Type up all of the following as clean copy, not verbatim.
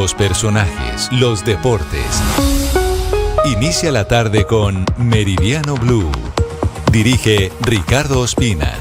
Los personajes, los deportes. Inicia la tarde con Meridiano Blue. Dirige Ricardo Ospina.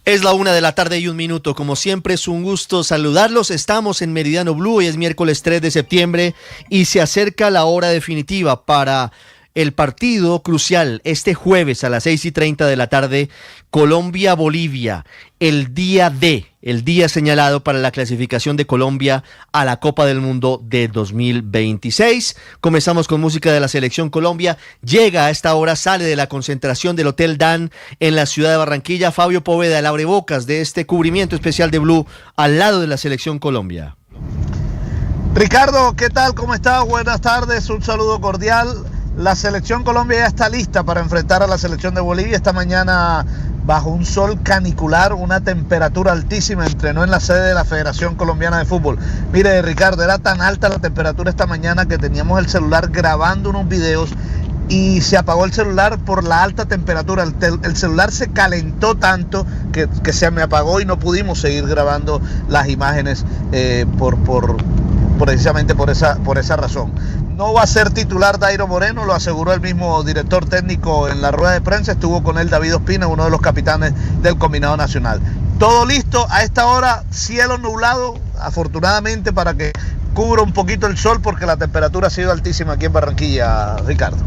Es la 1:01 p.m. Como siempre, es un gusto saludarlos. Estamos en Meridiano Blue. Hoy es miércoles 3 de septiembre y se acerca la hora definitiva para el partido crucial este jueves a las 6:30 de la tarde, Colombia-Bolivia, el día señalado para la clasificación de Colombia a la Copa del Mundo de 2026. Comenzamos con música de la Selección Colombia. Llega a esta hora, sale de la concentración del Hotel Dan en la ciudad de Barranquilla, Fabio Poveda, el abrebocas de este cubrimiento especial de Blue al lado de la Selección Colombia. Ricardo, ¿qué tal? ¿Cómo estás? Buenas tardes, un saludo cordial. La Selección Colombia ya está lista para enfrentar a la Selección de Bolivia. Esta mañana, bajo un sol canicular, una temperatura altísima, entrenó en la sede de la Federación Colombiana de Fútbol. Mire, Ricardo, era tan alta la temperatura esta mañana que teníamos el celular grabando unos videos y se apagó el celular por la alta temperatura. El celular se calentó tanto que se me apagó y no pudimos seguir grabando las imágenes precisamente por esa razón. No va a ser titular Dairo Moreno, lo aseguró el mismo director técnico en la rueda de prensa. Estuvo con él David Ospina, uno de los capitanes del combinado nacional. Todo listo, a esta hora cielo nublado, afortunadamente, para que cubra un poquito el sol, porque la temperatura ha sido altísima aquí en Barranquilla, Ricardo.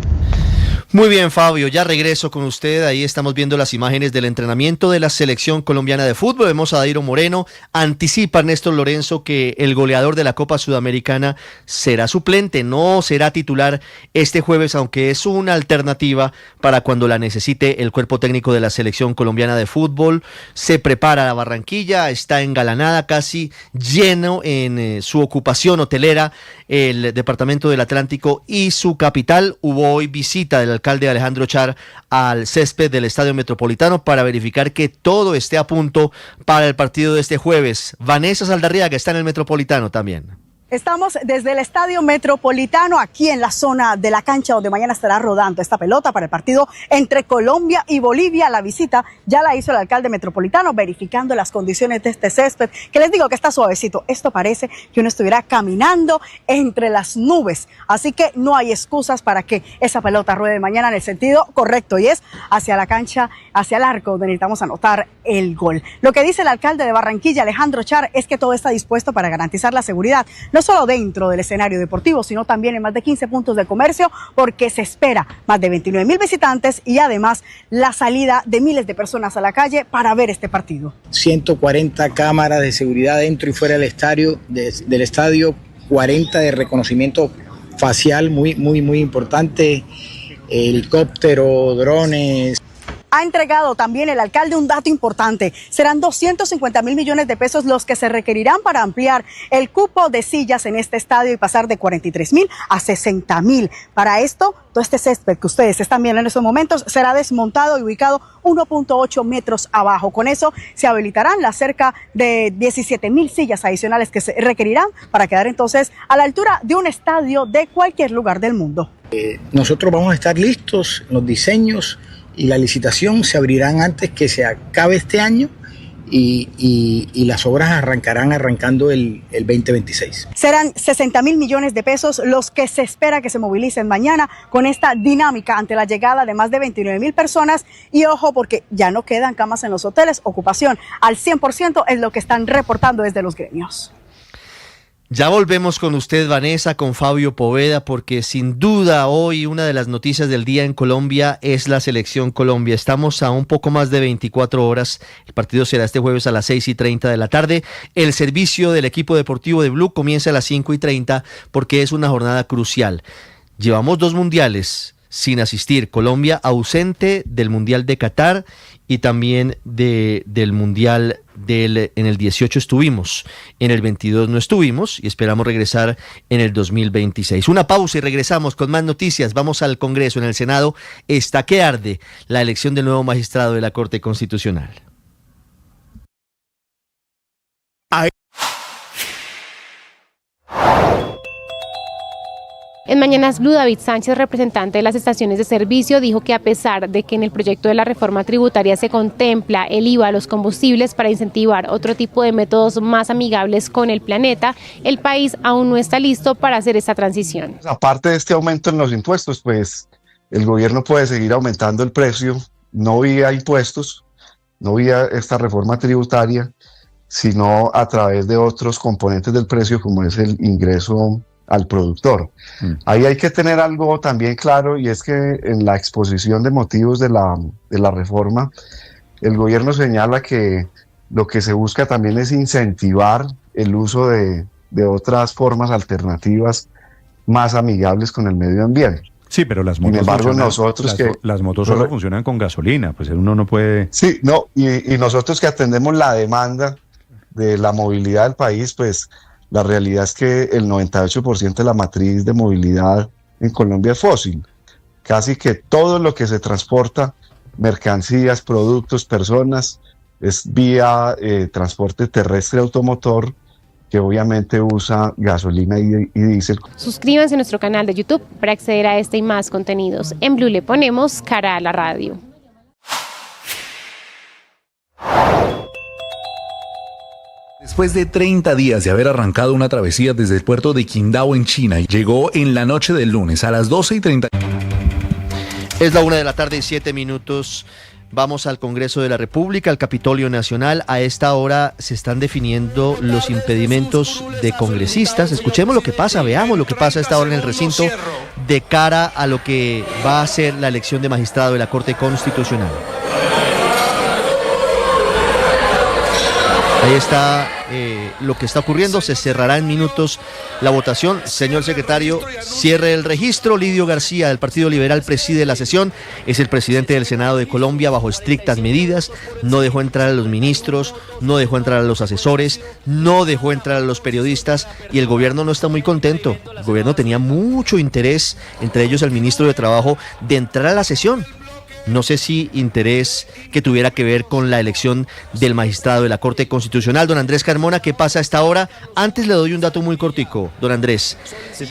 Muy bien, Fabio, ya regreso con usted. Ahí estamos viendo las imágenes del entrenamiento de la Selección Colombiana de Fútbol. Vemos a Dairo Moreno. Anticipa Néstor Lorenzo que el goleador de la Copa Sudamericana será suplente, no será titular este jueves, aunque es una alternativa para cuando la necesite el cuerpo técnico de la Selección Colombiana de Fútbol. Se prepara la Barranquilla, está engalanada, casi lleno en su ocupación hotelera el departamento del Atlántico y su capital. Hubo hoy visita del alcalde Alejandro Char al césped del Estadio Metropolitano para verificar que todo esté a punto para el partido de este jueves. Vanessa Saldarriaga está en el Metropolitano también. Estamos desde el Estadio Metropolitano, aquí en la zona de la cancha donde mañana estará rodando esta pelota para el partido entre Colombia y Bolivia. La visita ya la hizo el alcalde metropolitano, verificando las condiciones de este césped, que les digo que está suavecito. Esto parece que uno estuviera caminando entre las nubes, así que no hay excusas para que esa pelota ruede mañana en el sentido correcto, y es hacia la cancha, hacia el arco, donde necesitamos anotar el gol. Lo que dice el alcalde de Barranquilla, Alejandro Char, es que todo está dispuesto para garantizar la seguridad, no solo dentro del escenario deportivo, sino también en más de 15 puntos de comercio, porque se espera más de 29,000 visitantes y además la salida de miles de personas a la calle para ver este partido. 140 cámaras de seguridad dentro y fuera del estadio, 40 de reconocimiento facial, muy importante, helicóptero, drones. Ha entregado también el alcalde un dato importante. Serán 250,000 millones de pesos los que se requerirán para ampliar el cupo de sillas en este estadio y pasar de 43,000 a 60,000. Para esto, todo este césped que ustedes están viendo en estos momentos será desmontado y ubicado 1.8 metros abajo. Con eso se habilitarán las cerca de 17,000 sillas adicionales que se requerirán para quedar entonces a la altura de un estadio de cualquier lugar del mundo. Nosotros vamos a estar listos, los diseños y la licitación se abrirán antes que se acabe este año y las obras arrancando el 2026. Serán 60,000 millones de pesos los que se espera que se movilicen mañana con esta dinámica ante la llegada de más de 29,000 personas. Y ojo, porque ya no quedan camas en los hoteles, ocupación al 100% es lo que están reportando desde los gremios. Ya volvemos con usted, Vanessa, con Fabio Poveda, porque sin duda hoy una de las noticias del día en Colombia es la Selección Colombia. Estamos a un poco más de 24 horas. El partido será este jueves a las 6:30 de la tarde. El servicio del equipo deportivo de Blue comienza a las 5:30 porque es una jornada crucial. Llevamos 2 mundiales sin asistir. Colombia ausente del Mundial de Qatar y también del Mundial en el 18 estuvimos, en el 22 no estuvimos y esperamos regresar en el 2026. Una pausa y regresamos con más noticias. Vamos al Congreso. En el Senado está que arde la elección del nuevo magistrado de la Corte Constitucional. En Mañanas Blue, David Sánchez, representante de las estaciones de servicio, dijo que a pesar de que en el proyecto de la reforma tributaria se contempla el IVA a los combustibles para incentivar otro tipo de métodos más amigables con el planeta, el país aún no está listo para hacer esta transición. Aparte de este aumento en los impuestos, pues el gobierno puede seguir aumentando el precio, no vía impuestos, no vía esta reforma tributaria, sino a través de otros componentes del precio, como es el ingreso al productor. Ahí hay que tener algo también claro, y es que en la exposición de motivos de la reforma, el gobierno señala que lo que se busca también es incentivar el uso de otras formas alternativas más amigables con el medio ambiente. Sí, pero las motos, sin embargo, nosotros las motos solo funcionan con gasolina, pues uno no puede... Sí, no, y nosotros que atendemos la demanda de la movilidad del país, pues la realidad es que el 98% de la matriz de movilidad en Colombia es fósil. Casi que todo lo que se transporta, mercancías, productos, personas, es vía transporte terrestre automotor, que obviamente usa gasolina y diésel. Suscríbanse a nuestro canal de YouTube para acceder a este y más contenidos. En Blue le ponemos cara a la radio. Después de 30 días de haber arrancado una travesía desde el puerto de Qingdao en China, llegó en la noche del lunes a las 12:30. Es la 1:07 p.m. Vamos al Congreso de la República, al Capitolio Nacional. A esta hora se están definiendo los impedimentos de congresistas. Escuchemos lo que pasa, veamos lo que pasa a esta hora en el recinto de cara a lo que va a ser la elección de magistrado de la Corte Constitucional. Ahí está lo que está ocurriendo. Se cerrará en minutos la votación. Señor secretario, cierre el registro. Lidio García, del Partido Liberal, preside la sesión. Es el presidente del Senado de Colombia bajo estrictas medidas. No dejó entrar a los ministros, no dejó entrar a los asesores, no dejó entrar a los periodistas y el gobierno no está muy contento. El gobierno tenía mucho interés, entre ellos el ministro de Trabajo, de entrar a la sesión. No sé si interés que tuviera que ver con la elección del magistrado de la Corte Constitucional. Don Andrés Carmona, ¿qué pasa a esta hora? Antes le doy un dato muy cortico, don Andrés.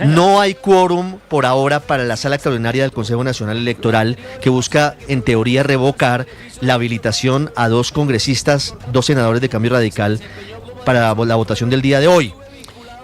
No hay quórum por ahora para la sala extraordinaria del Consejo Nacional Electoral, que busca, en teoría, revocar la habilitación a 2 congresistas, 2 senadores de Cambio Radical, para la votación del día de hoy.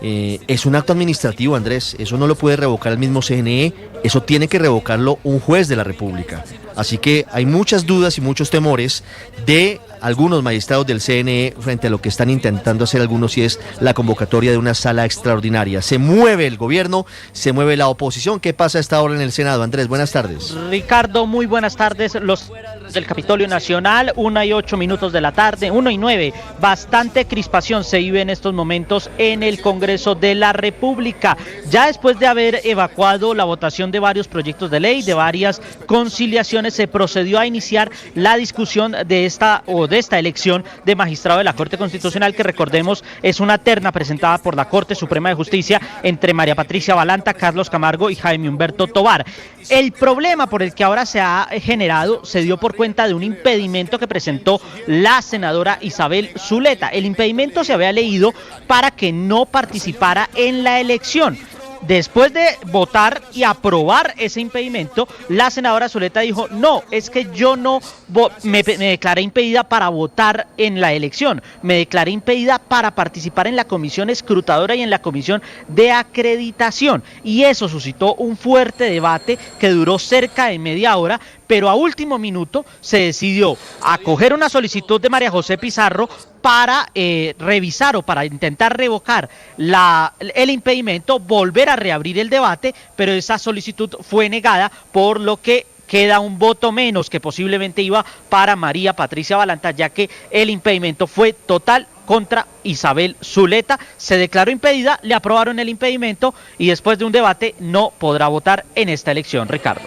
Es un acto administrativo, Andrés. Eso no lo puede revocar el mismo CNE. Eso tiene que revocarlo un juez de la República. Así que hay muchas dudas y muchos temores de algunos magistrados del CNE frente a lo que están intentando hacer algunos, y es la convocatoria de una sala extraordinaria. Se mueve el gobierno, se mueve la oposición. ¿Qué pasa a esta hora en el Senado? Andrés, buenas tardes. Ricardo, muy buenas tardes. Los del Capitolio Nacional, 1:08 de la tarde, 1:09. Bastante crispación se vive en estos momentos en el Congreso de la República. Ya después de haber evacuado la votación de varios proyectos de ley, de varias conciliaciones, se procedió a iniciar la discusión de esta elección de magistrado de la Corte Constitucional, que recordemos es una terna presentada por la Corte Suprema de Justicia entre María Patricia Balanta, Carlos Camargo y Jaime Humberto Tovar. El problema por el que ahora se ha generado se dio por cuenta de un impedimento que presentó la senadora Isabel Zuleta. El impedimento se había leído para que no participara en la elección. Después de votar y aprobar ese impedimento, la senadora Zuleta dijo: no, es que yo no me declaré impedida para votar en la elección, me declaré impedida para participar en la comisión escrutadora y en la comisión de acreditación. Y eso suscitó un fuerte debate que duró cerca de media hora, pero a último minuto se decidió acoger una solicitud de María José Pizarro para revisar o para intentar revocar el impedimento, volver a reabrir el debate, pero esa solicitud fue negada, por lo que queda un voto menos que posiblemente iba para María Patricia Balanta, ya que el impedimento fue total contra Isabel Zuleta. Se declaró impedida, le aprobaron el impedimento y después de un debate no podrá votar en esta elección, Ricardo.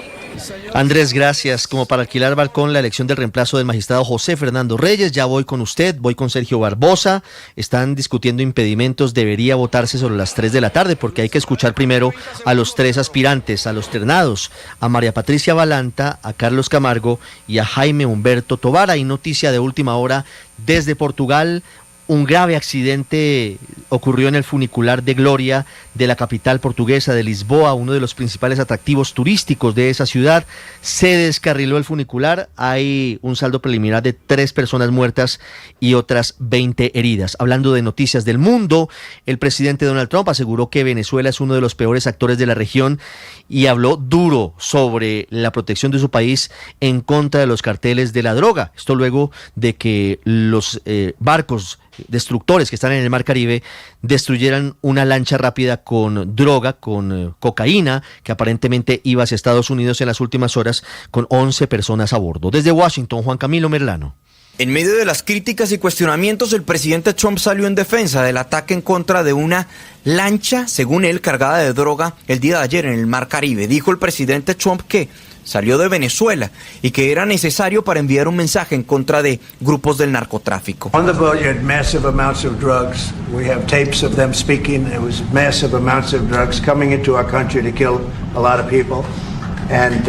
Andrés, gracias. Como para alquilar balcón, la elección del reemplazo del magistrado José Fernando Reyes. Ya voy con usted, voy con Sergio Barbosa. Están discutiendo impedimentos. Debería votarse sobre las 3 de la tarde porque hay que escuchar primero a los 3 aspirantes, a los ternados, a María Patricia Balanta, a Carlos Camargo y a Jaime Humberto Tovar. Hay noticia de última hora desde Portugal. Un grave accidente ocurrió en el funicular de Gloria de la capital portuguesa de Lisboa, uno de los principales atractivos turísticos de esa ciudad. Se descarriló el funicular, hay un saldo preliminar de 3 personas muertas y otras 20 heridas. Hablando de noticias del mundo, el presidente Donald Trump aseguró que Venezuela es uno de los peores actores de la región y habló duro sobre la protección de su país en contra de los carteles de la droga. Esto luego de que los barcos destructores que están en el Mar Caribe destruyeran una lancha rápida con droga, con cocaína, que aparentemente iba hacia Estados Unidos en las últimas horas, con 11 personas a bordo. Desde Washington, Juan Camilo Merlano. En medio de las críticas y cuestionamientos, el presidente Trump salió en defensa del ataque en contra de una lancha, según él, cargada de droga el día de ayer en el Mar Caribe. Dijo el presidente Trump que salió de Venezuela y que era necesario para enviar un mensaje en contra de grupos del narcotráfico. On the boat you had massive amounts of drugs. We have tapes of them speaking. It was massive amounts of drugs coming into our country to kill a lot of people. And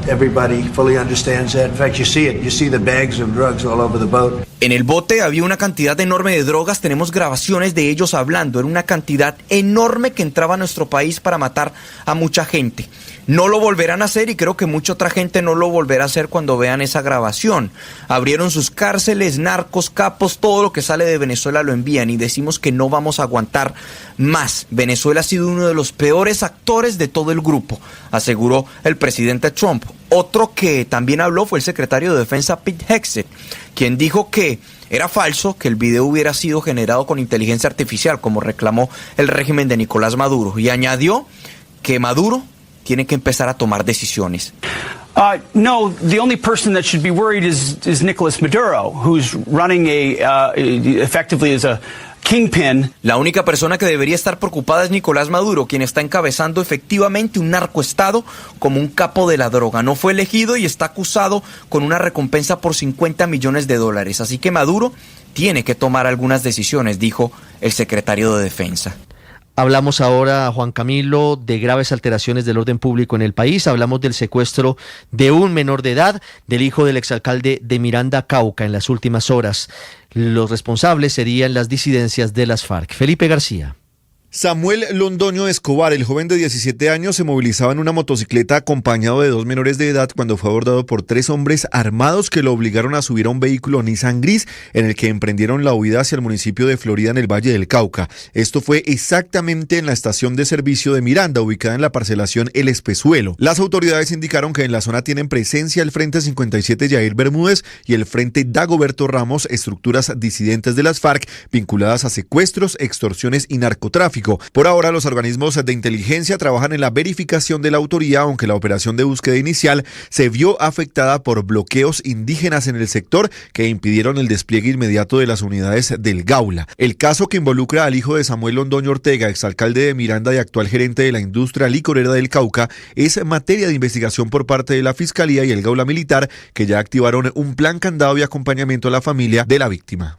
everybody fully understands that. In fact, you see it. You see the bags of drugs all over the boat. En el bote había una cantidad enorme de drogas. Tenemos grabaciones de ellos hablando. Era una cantidad enorme que entraba a nuestro país para matar a mucha gente. No lo volverán a hacer y creo que mucha otra gente no lo volverá a hacer cuando vean esa grabación. Abrieron sus cárceles, narcos, capos, todo lo que sale de Venezuela lo envían y decimos que no vamos a aguantar más. Venezuela ha sido uno de los peores actores de todo el grupo, aseguró el presidente Trump. Otro que también habló fue el secretario de Defensa Pete Hegseth, quien dijo que era falso que el video hubiera sido generado con inteligencia artificial, como reclamó el régimen de Nicolás Maduro, y añadió que Maduro tiene que empezar a tomar decisiones. No, the only person that should be worried is Nicolás Maduro, who's running effectively as a kingpin. La única persona que debería estar preocupada es Nicolás Maduro, quien está encabezando efectivamente un narcoestado como un capo de la droga. No fue elegido y está acusado con una recompensa por $50 millones. Así que Maduro tiene que tomar algunas decisiones, dijo el secretario de Defensa. Hablamos ahora, Juan Camilo, de graves alteraciones del orden público en el país. Hablamos del secuestro de un menor de edad, del hijo del exalcalde de Miranda, Cauca, en las últimas horas. Los responsables serían las disidencias de las FARC. Felipe García. Samuel Londoño Escobar, el joven de 17 años, se movilizaba en una motocicleta acompañado de 2 menores de edad cuando fue abordado por 3 hombres armados que lo obligaron a subir a un vehículo Nissan gris en el que emprendieron la huida hacia el municipio de Florida en el Valle del Cauca. Esto fue exactamente en la estación de servicio de Miranda, ubicada en la parcelación El Espezuelo. Las autoridades indicaron que en la zona tienen presencia el Frente 57 Yair Bermúdez y el Frente Dagoberto Ramos, estructuras disidentes de las FARC vinculadas a secuestros, extorsiones y narcotráfico. Por ahora, los organismos de inteligencia trabajan en la verificación de la autoría, aunque la operación de búsqueda inicial se vio afectada por bloqueos indígenas en el sector que impidieron el despliegue inmediato de las unidades del Gaula. El caso, que involucra al hijo de Samuel Londoño Ortega, exalcalde de Miranda y actual gerente de la industria licorera del Cauca, es materia de investigación por parte de la Fiscalía y el Gaula Militar, que ya activaron un plan candado y acompañamiento a la familia de la víctima.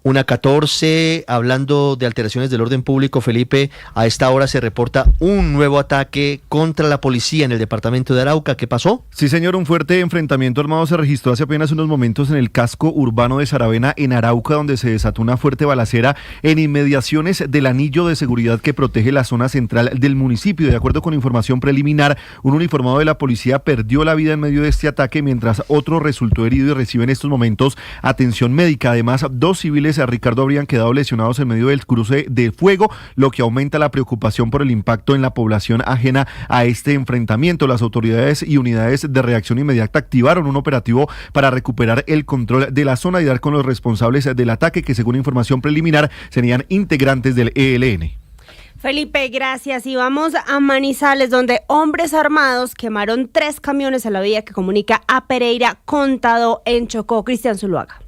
1:14, hablando de alteraciones del orden público, Felipe, a esta hora se reporta un nuevo ataque contra la policía en el departamento de Arauca. ¿Qué pasó? Sí, señor, un fuerte enfrentamiento armado se registró hace apenas unos momentos en el casco urbano de Saravena, en Arauca, donde se desató una fuerte balacera en inmediaciones del anillo de seguridad que protege la zona central del municipio. De acuerdo con información preliminar, un uniformado de la policía perdió la vida en medio de este ataque, mientras otro resultó herido y recibe en estos momentos atención médica. Además, 2 civiles a Ricardo habrían quedado lesionados en medio del cruce de fuego, lo que aumenta la preocupación por el impacto en la población ajena a este enfrentamiento. Las autoridades y unidades de reacción inmediata activaron un operativo para recuperar el control de la zona y dar con los responsables del ataque, que según información preliminar serían integrantes del ELN. Felipe, gracias. Y vamos a Manizales, donde hombres armados quemaron 3 camiones en la vía que comunica a Pereira con Tadó en Chocó. Cristian Zuluaga.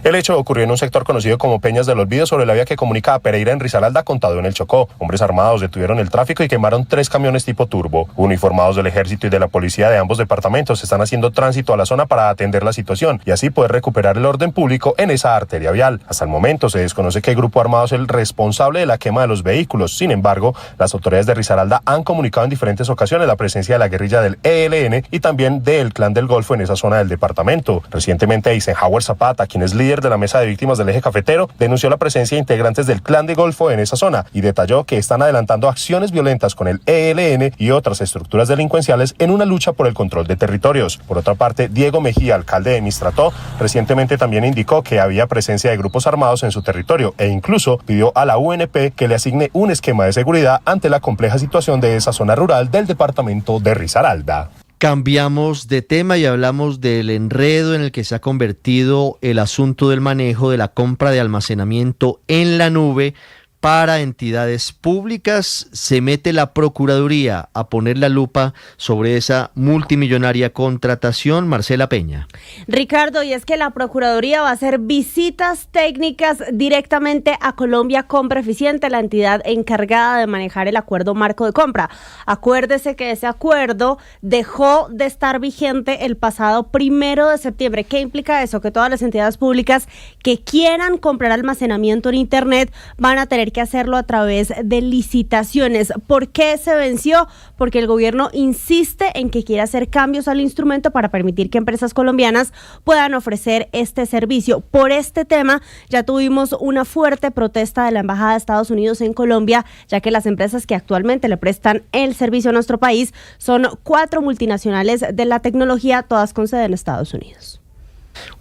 El hecho ocurrió en un sector conocido como Peñas del Olvido, sobre la vía que comunica a Pereira en Risaralda con Tadeo en el Chocó. Hombres armados detuvieron el tráfico y quemaron 3 camiones tipo turbo. Uniformados del ejército y de la policía de ambos departamentos están haciendo tránsito a la zona para atender la situación y así poder recuperar el orden público en esa arteria vial. Hasta el momento se desconoce qué grupo armado es el responsable de la quema de los vehículos. Sin embargo, las autoridades de Risaralda han comunicado en diferentes ocasiones la presencia de la guerrilla del ELN y también del Clan del Golfo en esa zona del departamento. Recientemente, Eisenhower Zapata, quien es líder de la mesa de víctimas del eje cafetero, denunció la presencia de integrantes del Clan del Golfo en esa zona y detalló que están adelantando acciones violentas con el ELN y otras estructuras delincuenciales en una lucha por el control de territorios. Por otra parte, Diego Mejía, alcalde de Mistrató, recientemente también indicó que había presencia de grupos armados en su territorio e incluso pidió a la UNP que le asigne un esquema de seguridad ante la compleja situación de esa zona rural del departamento de Risaralda. Cambiamos de tema y hablamos del enredo en el que se ha convertido el asunto del manejo de la compra de almacenamiento en la nube para entidades públicas. Se mete la Procuraduría a poner la lupa sobre esa multimillonaria contratación. Marcela Peña. Ricardo, y es que la Procuraduría va a hacer visitas técnicas directamente a Colombia Compra Eficiente, la entidad encargada de manejar el acuerdo marco de compra. Acuérdese que ese acuerdo dejó de estar vigente el pasado 1 de septiembre. ¿Qué implica eso? Que todas las entidades públicas que quieran comprar almacenamiento en Internet van a tener que hacerlo a través de licitaciones. ¿Por qué se venció? Porque el gobierno insiste en que quiere hacer cambios al instrumento para permitir que empresas colombianas puedan ofrecer este servicio. Por este tema ya tuvimos una fuerte protesta de la Embajada de Estados Unidos en Colombia, ya que las empresas que actualmente le prestan el servicio a nuestro país son 4 multinacionales de la tecnología, todas con sede en Estados Unidos.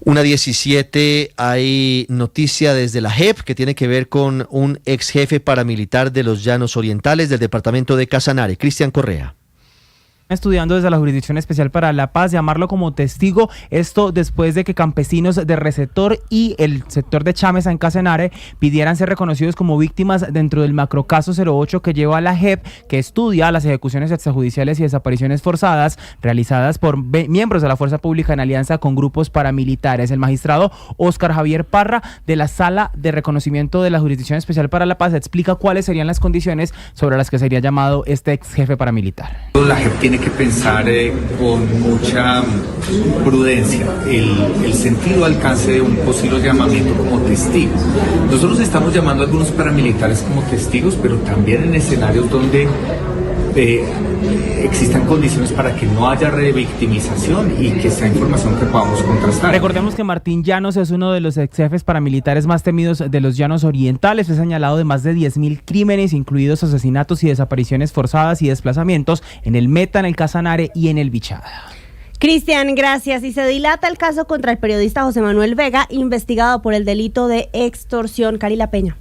1:17, hay noticia desde la JEP que tiene que ver con un ex jefe paramilitar de los Llanos Orientales del departamento de Casanare, Cristian Correa. Estudiando desde la Jurisdicción Especial para la Paz, llamarlo como testigo, esto después de que campesinos de Receptor y el sector de Chamesa en Casanare pidieran ser reconocidos como víctimas dentro del macrocaso 08 que lleva a la JEP, que estudia las ejecuciones extrajudiciales y desapariciones forzadas realizadas por miembros de la Fuerza Pública en alianza con grupos paramilitares. El magistrado Óscar Javier Parra, de la Sala de Reconocimiento de la Jurisdicción Especial para la Paz, explica cuáles serían las condiciones sobre las que sería llamado este ex jefe paramilitar. La JEP tiene que pensar con mucha prudencia el sentido alcance de un posible llamamiento como testigo. Nosotros estamos llamando a algunos paramilitares como testigos, pero también en escenarios donde existan condiciones para que no haya revictimización y que sea información que podamos contrastar. Recordemos que Martín Llanos es uno de los ex jefes paramilitares más temidos de los Llanos Orientales. Fue señalado de más de 10.000 crímenes, incluidos asesinatos y desapariciones forzadas y desplazamientos en el Meta, en el Casanare y en el Bichada. Cristian, gracias. Y se dilata el caso contra el periodista José Manuel Vega, investigado por el delito de extorsión. Carila Peña.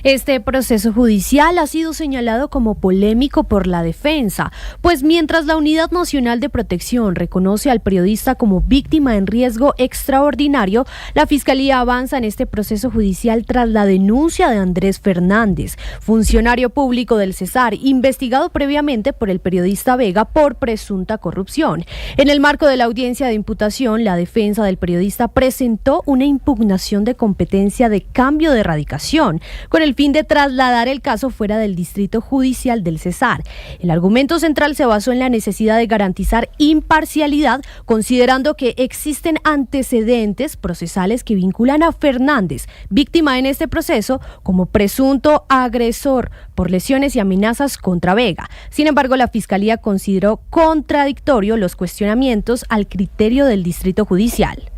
Este proceso judicial ha sido señalado como polémico por la defensa, pues mientras la Unidad Nacional de Protección reconoce al periodista como víctima en riesgo extraordinario, la Fiscalía avanza en este proceso judicial tras la denuncia de Andrés Fernández, funcionario público del Cesar, investigado previamente por el periodista Vega por presunta corrupción. En el marco de la audiencia de imputación, la defensa del periodista presentó una impugnación de competencia de cambio de radicación, con el fin de trasladar el caso fuera del distrito judicial del Cesar. El argumento central se basó en la necesidad de garantizar imparcialidad, considerando que existen antecedentes procesales que vinculan a Fernández, víctima en este proceso, como presunto agresor por lesiones y amenazas contra Vega. Sin embargo, la Fiscalía consideró contradictorio los cuestionamientos al criterio del distrito judicial.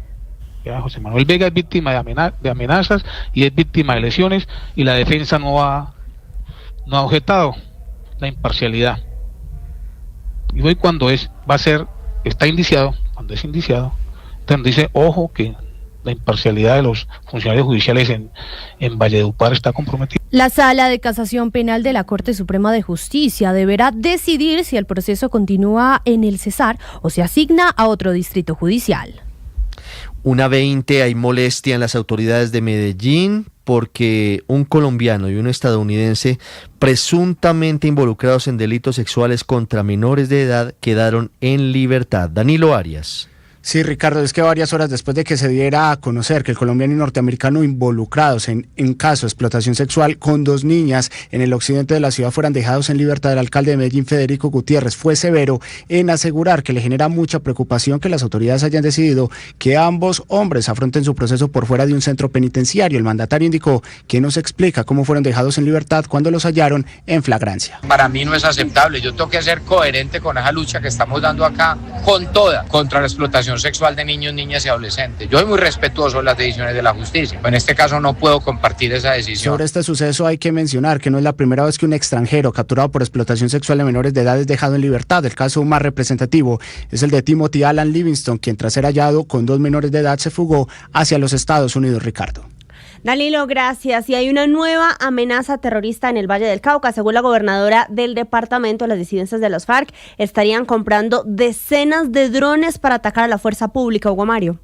José Manuel Vega es víctima de amenazas y es víctima de lesiones, y la defensa no ha objetado la imparcialidad. Y hoy cuando está indiciado, cuando es indiciado, entonces dice, ojo, que la imparcialidad de los funcionarios judiciales en Valledupar está comprometida. La Sala de Casación Penal de la Corte Suprema de Justicia deberá decidir si el proceso continúa en el Cesar o se asigna a otro distrito judicial. 1:20, hay molestia en las autoridades de Medellín porque un colombiano y un estadounidense presuntamente involucrados en delitos sexuales contra menores de edad quedaron en libertad. Danilo Arias. Sí, Ricardo, es que varias horas después de que se diera a conocer que el colombiano y norteamericano involucrados en caso de explotación sexual con 2 niñas en el occidente de la ciudad fueran dejados en libertad, el alcalde de Medellín, Federico Gutiérrez, fue severo en asegurar que le genera mucha preocupación que las autoridades hayan decidido que ambos hombres afronten su proceso por fuera de un centro penitenciario. El mandatario indicó que no se explica cómo fueron dejados en libertad cuando los hallaron en flagrancia. Para mí no es aceptable, yo tengo que ser coherente con esa lucha que estamos dando acá, con toda, contra la explotación sexual de niños, niñas y adolescentes. Yo soy muy respetuoso de las decisiones de la justicia, pero en este caso no puedo compartir esa decisión. Sobre este suceso hay que mencionar que no es la primera vez que un extranjero capturado por explotación sexual de menores de edad es dejado en libertad. El caso más representativo es el de Timothy Alan Livingston, quien tras ser hallado con 2 menores de edad se fugó hacia los Estados Unidos, Ricardo. Danilo, gracias. Y hay una nueva amenaza terrorista en el Valle del Cauca. Según la gobernadora del departamento, las disidencias de las FARC estarían comprando decenas de drones para atacar a la fuerza pública. Hugo Mario.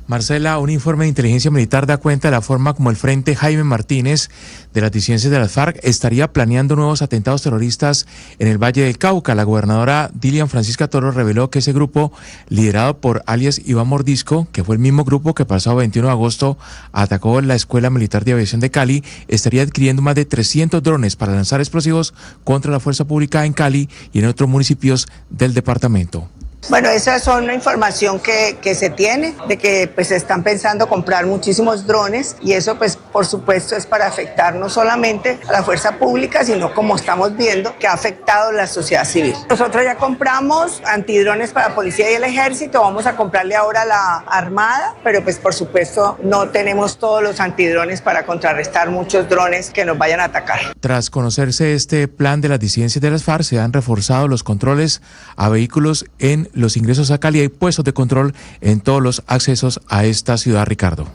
Marcela, un informe de inteligencia militar da cuenta de la forma como el Frente Jaime Martínez de las disidencias de las FARC estaría planeando nuevos atentados terroristas en el Valle del Cauca. La gobernadora Dilian Francisca Toro reveló que ese grupo, liderado por alias Iván Mordisco, que fue el mismo grupo que pasado 21 de agosto atacó la Escuela Militar de Aviación de Cali, estaría adquiriendo más de 300 drones para lanzar explosivos contra la fuerza pública en Cali y en otros municipios del departamento. Bueno, esa es una información que se tiene, de que pues están pensando comprar muchísimos drones y eso pues por supuesto es para afectar no solamente a la fuerza pública, sino como estamos viendo que ha afectado a la sociedad civil. Nosotros ya compramos antidrones para la policía y el ejército, vamos a comprarle ahora a la Armada, pero pues por supuesto no tenemos todos los antidrones para contrarrestar muchos drones que nos vayan a atacar. Tras conocerse este plan de las disidencias de las FARC, se han reforzado los controles a vehículos en los ingresos a Cali. Hay puestos de control en todos los accesos a esta ciudad, Ricardo.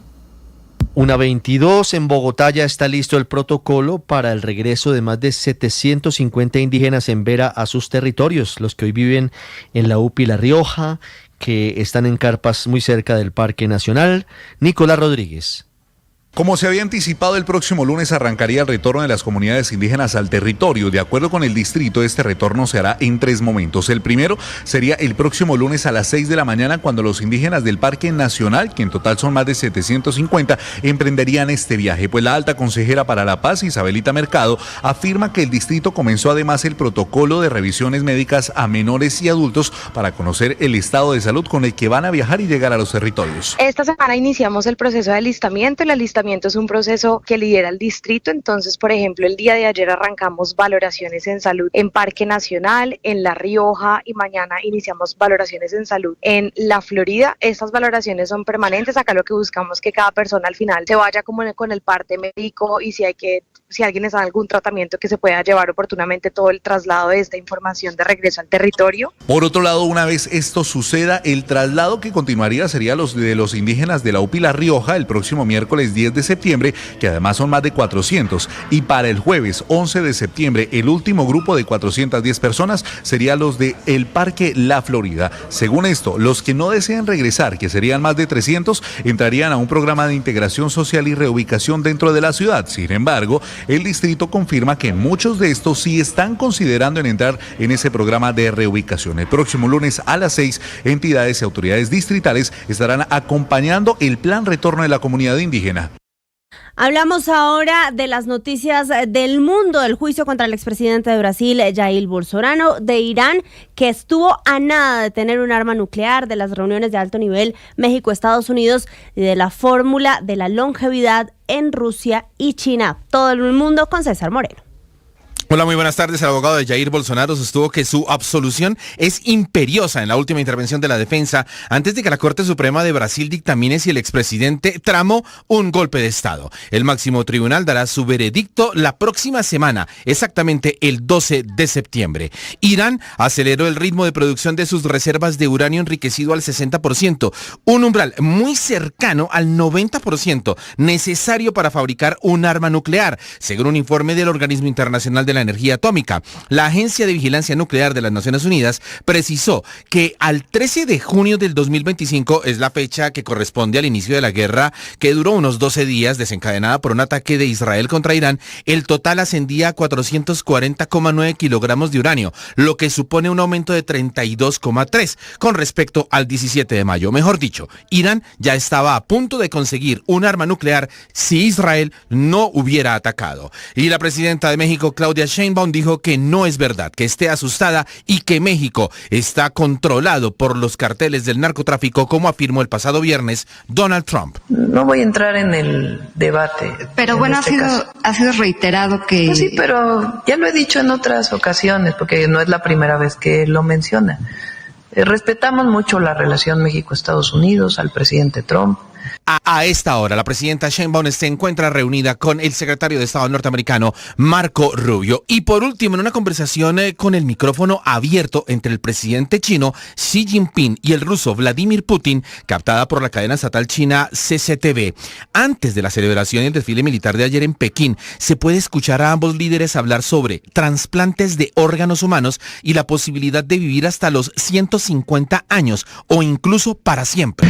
1:22 en Bogotá ya está listo el protocolo para el regreso de más de 750 indígenas en Vera a sus territorios, los que hoy viven en la UPI La Rioja, que están en carpas muy cerca del Parque Nacional. Nicolás Rodríguez. Como se había anticipado, el próximo lunes arrancaría el retorno de las comunidades indígenas al territorio. De acuerdo con el distrito, este retorno se hará en 3 momentos. El primero sería el próximo lunes a las 6 de la mañana, cuando los indígenas del Parque Nacional, que en total son más de 750, emprenderían este viaje. Pues la alta consejera para la paz, Isabelita Mercado, afirma que el distrito comenzó además el protocolo de revisiones médicas a menores y adultos para conocer el estado de salud con el que van a viajar y llegar a los territorios. Esta semana iniciamos el proceso de alistamiento. El alistamiento es un proceso que lidera el distrito. Entonces, por ejemplo, el día de ayer arrancamos valoraciones en salud en Parque Nacional, en La Rioja, y mañana iniciamos valoraciones en salud en La Florida. Estas valoraciones son permanentes. Acá lo que buscamos es que cada persona al final se vaya como con el parte médico, y si alguien está en algún tratamiento, que se pueda llevar oportunamente todo el traslado de esta información de regreso al territorio. Por otro lado, una vez esto suceda, el traslado que continuaría sería los de los indígenas de la UPI La Rioja el próximo miércoles 10 de septiembre, que además son más de 400, y para el jueves 11 de septiembre el último grupo de 410 personas sería los de el Parque La Florida. Según esto, los que no desean regresar, que serían más de 300, entrarían a un programa de integración social y reubicación dentro de la ciudad. Sin embargo, el distrito confirma que muchos de estos sí están considerando en entrar en ese programa de reubicación. El próximo lunes a las 6, entidades y autoridades distritales estarán acompañando el plan retorno de la comunidad indígena. Hablamos ahora de las noticias del mundo, del juicio contra el expresidente de Brasil, Jair Bolsonaro, de Irán, que estuvo a nada de tener un arma nuclear, de las reuniones de alto nivel México-Estados Unidos y de la fórmula de la longevidad en Rusia y China. Todo el mundo con César Moreno. Hola, muy buenas tardes. El abogado de Jair Bolsonaro sostuvo que su absolución es imperiosa en la última intervención de la defensa antes de que la Corte Suprema de Brasil dictamine si el expresidente tramó un golpe de Estado. El máximo tribunal dará su veredicto la próxima semana, exactamente el 12 de septiembre. Irán aceleró el ritmo de producción de sus reservas de uranio enriquecido al 60%, un umbral muy cercano al 90% necesario para fabricar un arma nuclear, según un informe del Organismo Internacional de la energía atómica. La Agencia de Vigilancia Nuclear de las Naciones Unidas precisó que al 13 de junio del 2025 es la fecha que corresponde al inicio de la guerra, que duró unos 12 días, desencadenada por un ataque de Israel contra Irán. El total ascendía a 440,9 kilogramos de uranio, lo que supone un aumento de 32,3 con respecto al 17 de mayo. Mejor dicho, Irán ya estaba a punto de conseguir un arma nuclear si Israel no hubiera atacado. Y la presidenta de México, Claudia Sheinbaum, dijo que no es verdad, que esté asustada y que México está controlado por los carteles del narcotráfico, como afirmó el pasado viernes Donald Trump. No voy a entrar en el debate. Pero bueno, ha sido reiterado que... Pues sí, pero ya lo he dicho en otras ocasiones, porque no es la primera vez que lo menciona. Respetamos mucho la relación México-Estados Unidos, al presidente Trump. A esta hora, la presidenta Sheinbaum se encuentra reunida con el secretario de Estado norteamericano, Marco Rubio. Y por último, en una conversación con el micrófono abierto entre el presidente chino Xi Jinping y el ruso Vladimir Putin, captada por la cadena estatal china CCTV. Antes de la celebración y el desfile militar de ayer en Pekín, se puede escuchar a ambos líderes hablar sobre trasplantes de órganos humanos y la posibilidad de vivir hasta los 150 años o incluso para siempre.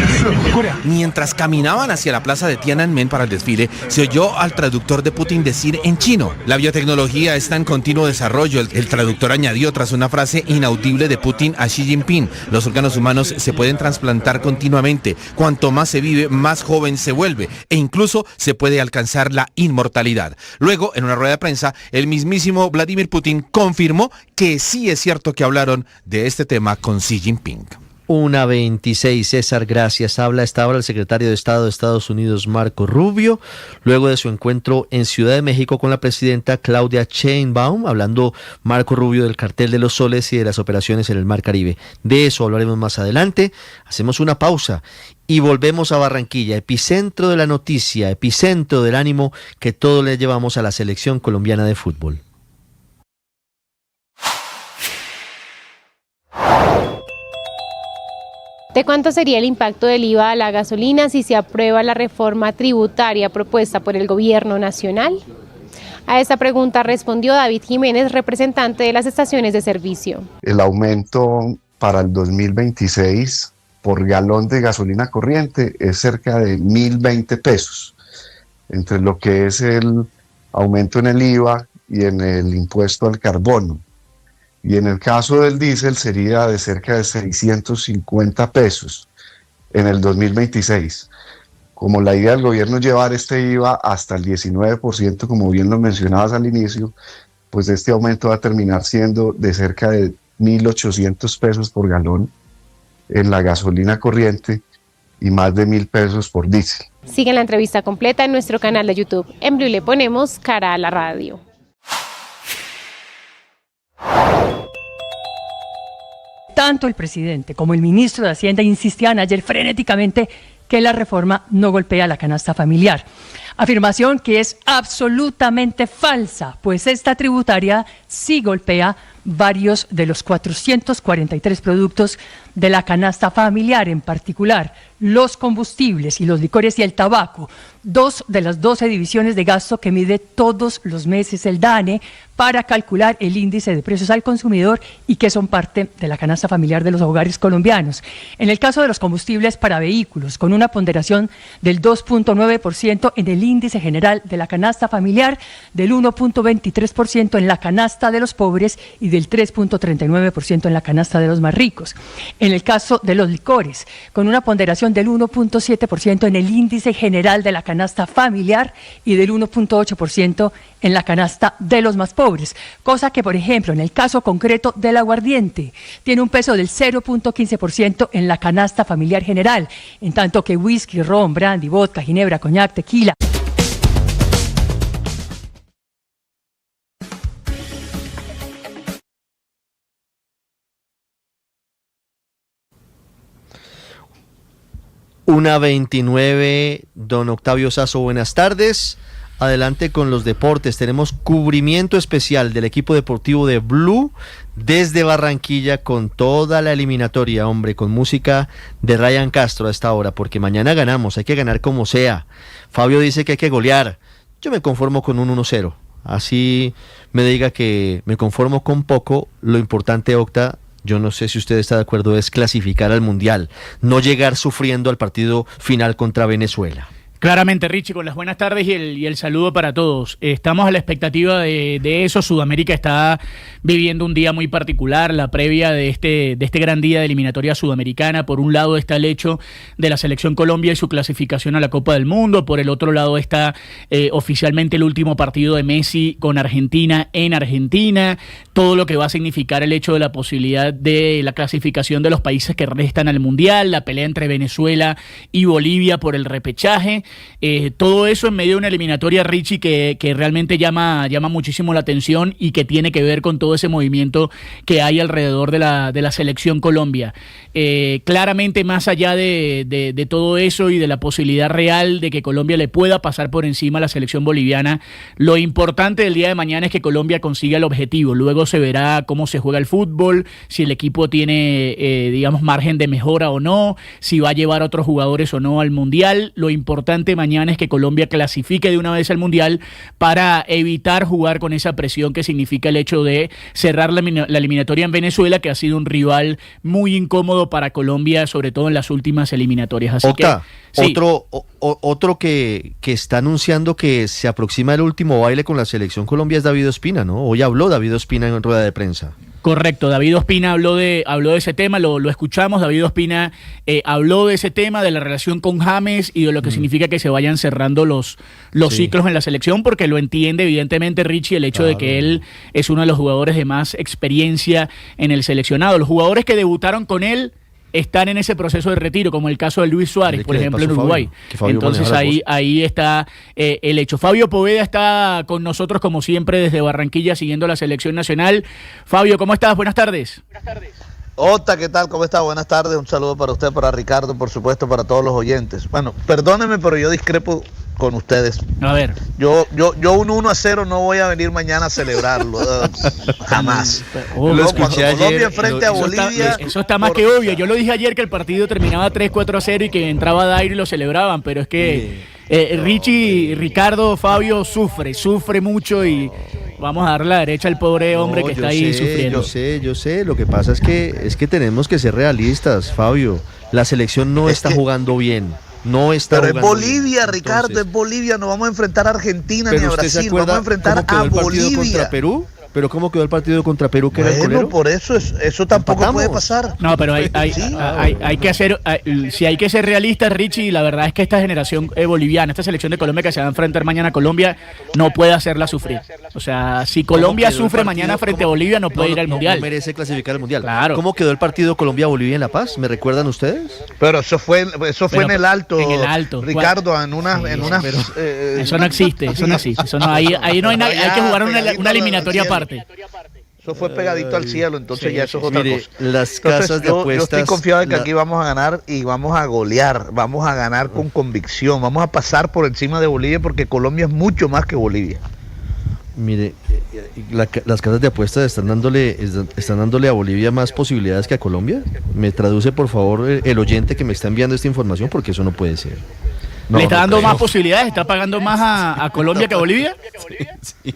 Mientras caminaban hacia la plaza de Tiananmen para el desfile, se oyó al traductor de Putin decir en chino: la biotecnología está en continuo desarrollo. El traductor añadió tras una frase inaudible de Putin a Xi Jinping: los órganos humanos se pueden trasplantar continuamente. Cuanto más se vive, más joven se vuelve, e incluso se puede alcanzar la inmortalidad. Luego, en una rueda de prensa, el mismísimo Vladimir Putin confirmó que sí es cierto que hablaron de este tema con Xi Jinping. 1:26, César, gracias. Habla a esta hora el secretario de Estado de Estados Unidos, Marco Rubio, luego de su encuentro en Ciudad de México con la presidenta Claudia Sheinbaum, hablando Marco Rubio del cartel de los soles y de las operaciones en el Mar Caribe. De eso hablaremos más adelante. Hacemos una pausa y volvemos a Barranquilla, epicentro de la noticia, epicentro del ánimo que todos le llevamos a la selección colombiana de fútbol. ¿De cuánto sería el impacto del IVA a la gasolina si se aprueba la reforma tributaria propuesta por el gobierno nacional? A esta pregunta respondió David Jiménez, representante de las estaciones de servicio. El aumento para el 2026 por galón de gasolina corriente es cerca de 1.020 pesos, entre lo que es el aumento en el IVA y en el impuesto al carbono. Y en el caso del diésel sería de cerca de 650 pesos en el 2026. Como la idea del gobierno es llevar este IVA hasta el 19%, como bien lo mencionabas al inicio, pues este aumento va a terminar siendo de cerca de 1.800 pesos por galón en la gasolina corriente y más de 1.000 pesos por diésel. Sigan la entrevista completa en nuestro canal de YouTube. En Blue le ponemos cara a la radio. Tanto el presidente como el ministro de Hacienda insistían ayer frenéticamente que la reforma no golpea la canasta familiar. Afirmación que es absolutamente falsa, pues esta tributaria sí golpea varios de los 443 productos de la canasta familiar, en particular los combustibles y los licores y el tabaco, dos de las 12 divisiones de gasto que mide todos los meses el DANE para calcular el índice de precios al consumidor y que son parte de la canasta familiar de los hogares colombianos. En el caso de los combustibles para vehículos, con una ponderación del 2.9% en el índice general de la canasta familiar, del 1.23% en la canasta de los pobres y del 3.39% en la canasta de los más ricos. En el caso de los licores, con una ponderación del 1.7% en el índice general de la canasta familiar y del 1.8% en la canasta de los más pobres, cosa que, por ejemplo, en el caso concreto del aguardiente, tiene un peso del 0.15% en la canasta familiar general, en tanto que whisky, ron, brandy, vodka, ginebra, coñac, tequila. Una 29, don Octavio Sazo, buenas tardes. Adelante con los deportes. Tenemos cubrimiento especial del equipo deportivo de Blue desde Barranquilla con toda la eliminatoria, hombre, con música de Ryan Castro a esta hora, porque mañana ganamos, hay que ganar como sea. Fabio dice que hay que golear. Yo me conformo con un 1-0. Así me diga que me conformo con poco, lo importante, Octa, yo no sé si usted está de acuerdo, es clasificar al Mundial, no llegar sufriendo al partido final contra Venezuela. Claramente, Richie, con las buenas tardes y el saludo para todos. Estamos a la expectativa de eso. Sudamérica está viviendo un día muy particular, la previa de este gran día de eliminatoria sudamericana. Por un lado está el hecho de la selección Colombia y su clasificación a la Copa del Mundo. Por el otro lado está oficialmente el último partido de Messi con Argentina en Argentina. Todo lo que va a significar el hecho de la posibilidad de la clasificación de los países que restan al Mundial, la pelea entre Venezuela y Bolivia por el repechaje. Todo eso en medio de una eliminatoria, Richie, que realmente llama muchísimo la atención y que tiene que ver con todo ese movimiento que hay alrededor de la selección Colombia. Claramente, más allá de todo eso y de la posibilidad real de que Colombia le pueda pasar por encima a la selección boliviana, lo importante del día de mañana es que Colombia consiga el objetivo. Luego se verá cómo se juega el fútbol, si el equipo tiene, margen de mejora o no, si va a llevar a otros jugadores o no al Mundial. Lo importante mañana es que Colombia clasifique de una vez al Mundial para evitar jugar con esa presión que significa el hecho de cerrar la eliminatoria en Venezuela, que ha sido un rival muy incómodo para Colombia, sobre todo en las últimas eliminatorias. Así Octa, que sí. Otro que está anunciando que se aproxima el último baile con la selección Colombia es David Ospina, ¿no? Hoy habló David Ospina en rueda de prensa. Correcto, David Ospina habló de ese tema, lo escuchamos. David Ospina habló de ese tema, de la relación con James y de lo que significa que se vayan cerrando los ciclos en la selección, porque lo entiende evidentemente Richie, el hecho de que él es uno de los jugadores de más experiencia en el seleccionado. Los jugadores que debutaron con él están en ese proceso de retiro, como el caso de Luis Suárez, por ejemplo, en Uruguay. Entonces ahí está el hecho. Fabio Poveda está con nosotros, como siempre, desde Barranquilla, siguiendo la selección nacional. Fabio, ¿cómo estás? Buenas tardes. Ota, ¿qué tal? ¿Cómo está? Buenas tardes. Un saludo para usted, para Ricardo, por supuesto, para todos los oyentes. Bueno, perdónenme, pero yo discrepo con ustedes. A ver. Yo un 1-0 no voy a venir mañana a celebrarlo. Jamás. Lo escuché ayer. Colombia frente a Bolivia. Eso está más que obvio. Yo lo dije ayer que el partido terminaba 3-4-0 y que entraba Dairo y lo celebraban, pero es que Richie, Ricardo, Fabio sufre mucho y vamos a darle la derecha al pobre hombre que está ahí sufriendo. Yo sé. Lo que pasa es que tenemos que ser realistas, Fabio. La selección no está jugando bien. No está pero es Bolivia, bien. Ricardo, Entonces, es Bolivia. No vamos a enfrentar a Argentina ni a Brasil. Vamos a enfrentar a Bolivia. Contra Perú? ¿Pero cómo quedó el partido contra Perú, que era el colero? Por eso tampoco puede pasar. No, pero hay que hacer, si hay que ser realistas, Richie, la verdad es que esta generación boliviana, esta selección de Colombia que se va a enfrentar mañana a Colombia, no puede hacerla sufrir. O sea, si Colombia sufre mañana frente a Bolivia, no puede ir al Mundial. No merece clasificar al Mundial. Claro. ¿Cómo quedó el partido Colombia-Bolivia en La Paz? ¿Me recuerdan ustedes? Pero eso fue en el alto. En el alto. Ricardo, eso no existe, Eso no, ahí no hay nada, hay que jugar una eliminatoria aparte. Eso fue pegadito al cielo, entonces ya eso es otra cosa. Las casas de apuestas. Yo estoy confiado de que aquí vamos a ganar y vamos a golear, vamos a ganar con convicción, vamos a pasar por encima de Bolivia porque Colombia es mucho más que Bolivia. Mire, las casas de apuestas están dándole a Bolivia más posibilidades que a Colombia. ¿Me traduce, por favor, el oyente que me está enviando esta información? Porque eso no puede ser. ¿Le está dando más posibilidades? ¿Está pagando más a Colombia que a Bolivia? Sí.